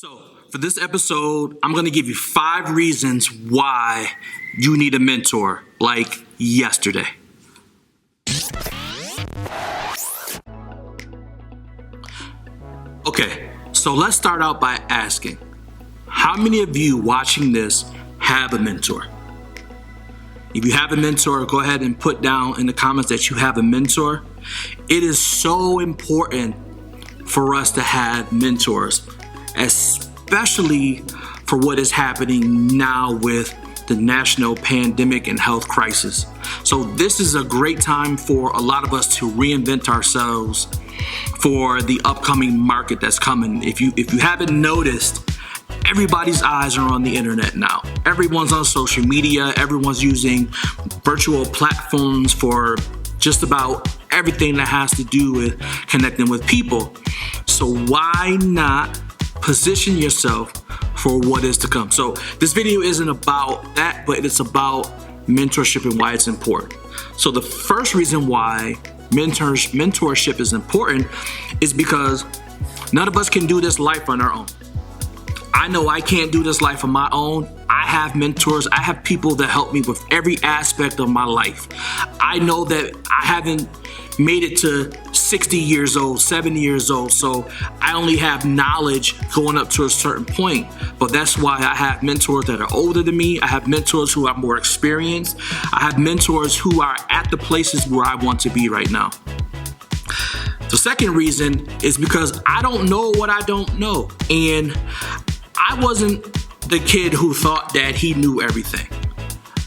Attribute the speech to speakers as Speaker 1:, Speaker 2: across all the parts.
Speaker 1: So for this episode, I'm going to give you 5 reasons why you need a mentor like yesterday. Okay, so let's start out by asking, how many of you watching this have a mentor? If you have a mentor, go ahead and put down in the comments that you have a mentor. It is so important for us to have mentors, especially for what is happening now with the national pandemic and health crisis. So this is a great time for a lot of us to reinvent ourselves for the upcoming market that's coming. If you haven't noticed, everybody's eyes are on the internet now. Everyone's on social media. Everyone's using virtual platforms for just about everything that has to do with connecting with people. So why not position yourself for what is to come? So this video isn't about that, but it's about mentorship and why it's important. So the first reason why mentorship is important is because none of us can do this life on our own. I know I can't do this life on my own. I have mentors. I have people that help me with every aspect of my life. I know that I haven't made it to 60 years old, 70 years old, so I only have knowledge going up to a certain point. But that's why I have mentors that are older than me. I have mentors who are more experienced. I have mentors who are at the places where I want to be right now. The second reason is because I don't know what I don't know. And I wasn't the kid who thought that he knew everything,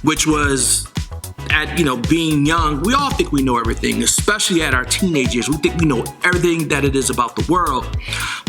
Speaker 1: which was being young. We all think we know everything, especially at our teenage years. We think we know everything that it is about the world.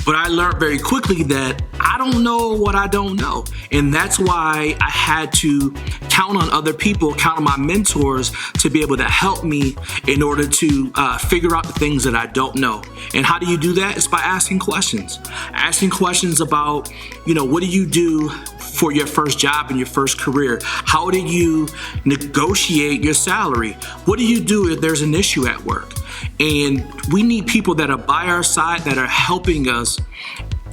Speaker 1: But I learned very quickly that I don't know what I don't know. And that's why I had to count on other people, count on my mentors to be able to help me in order to figure out the things that I don't know. And how do you do that? It's by asking questions. Asking questions about, what do you do for your first job and your first career? How do you negotiate your salary? What do you do if there's an issue at work? And we need people that are by our side, that are helping us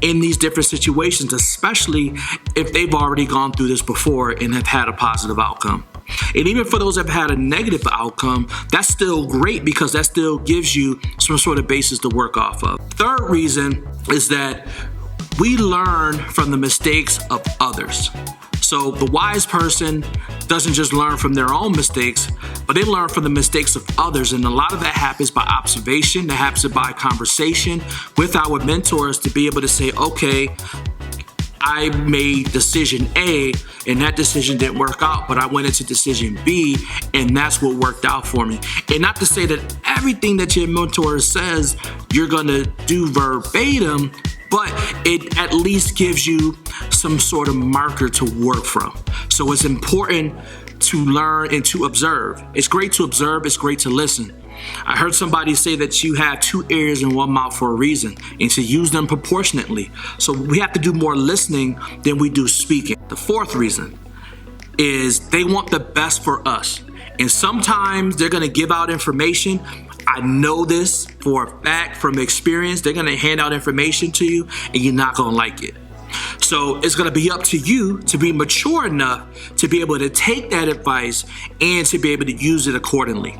Speaker 1: in these different situations, especially if they've already gone through this before and have had a positive outcome. And even for those that have had a negative outcome, that's still great because that still gives you some sort of basis to work off of. Third reason is that we learn from the mistakes of others. So the wise person doesn't just learn from their own mistakes, but they learn from the mistakes of others. And a lot of that happens by observation. That happens by conversation with our mentors to be able to say, okay, I made decision A and that decision didn't work out, but I went into decision B and that's what worked out for me. And not to say that everything that your mentor says you're gonna do verbatim, but it at least gives you some sort of marker to work from. So it's important to learn and to observe. It's great to observe, it's great to listen. I heard somebody say that you have 2 ears and 1 mouth for a reason, and to use them proportionately. So we have to do more listening than we do speaking. The fourth reason is they want the best for us. And sometimes they're gonna give out information. I know this for a fact from experience. They're gonna hand out information to you and you're not gonna like it. So it's gonna be up to you to be mature enough to be able to take that advice and to be able to use it accordingly,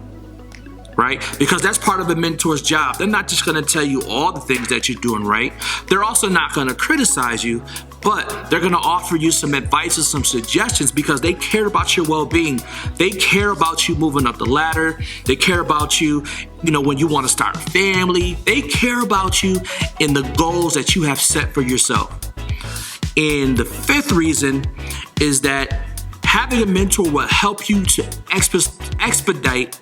Speaker 1: right? Because that's part of a mentor's job. They're not just gonna tell you all the things that you're doing right. They're also not gonna criticize you, but they're gonna offer you some advice and some suggestions because they care about your well-being. They care about you moving up the ladder. They care about you, when you wanna start a family. They care about you in the goals that you have set for yourself. And the fifth reason is that having a mentor will help you to expedite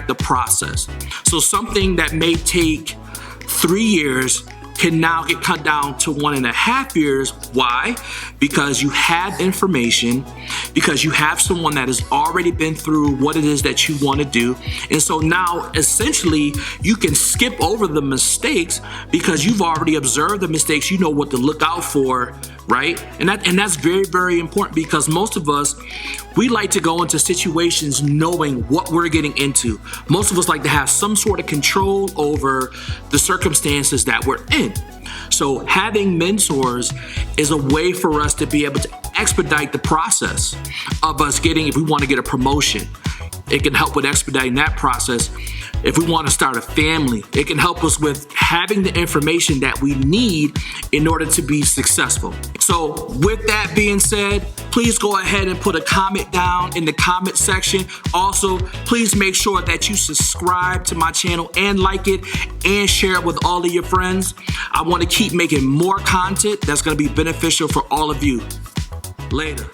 Speaker 1: the process. So something that may take 3 years can now get cut down to 1.5 years. Why? Because you have information, because you have someone that has already been through what it is that you want to do. And so now essentially you can skip over the mistakes because you've already observed the mistakes. You know what to look out for, right? And that's very, very important because most of us, we like to go into situations knowing what we're getting into. Most of us like to have some sort of control over the circumstances that we're in. in. So having mentors is a way for us to be able to expedite the process of us getting, if we want to get a promotion, it can help with expediting that process. If we want to start a family, it can help us with having the information that we need in order to be successful. So with that being said, please go ahead and put a comment down in the comment section. Also, please make sure that you subscribe to my channel and like it and share it with all of your friends. I want to keep making more content that's going to be beneficial for all of you. Later.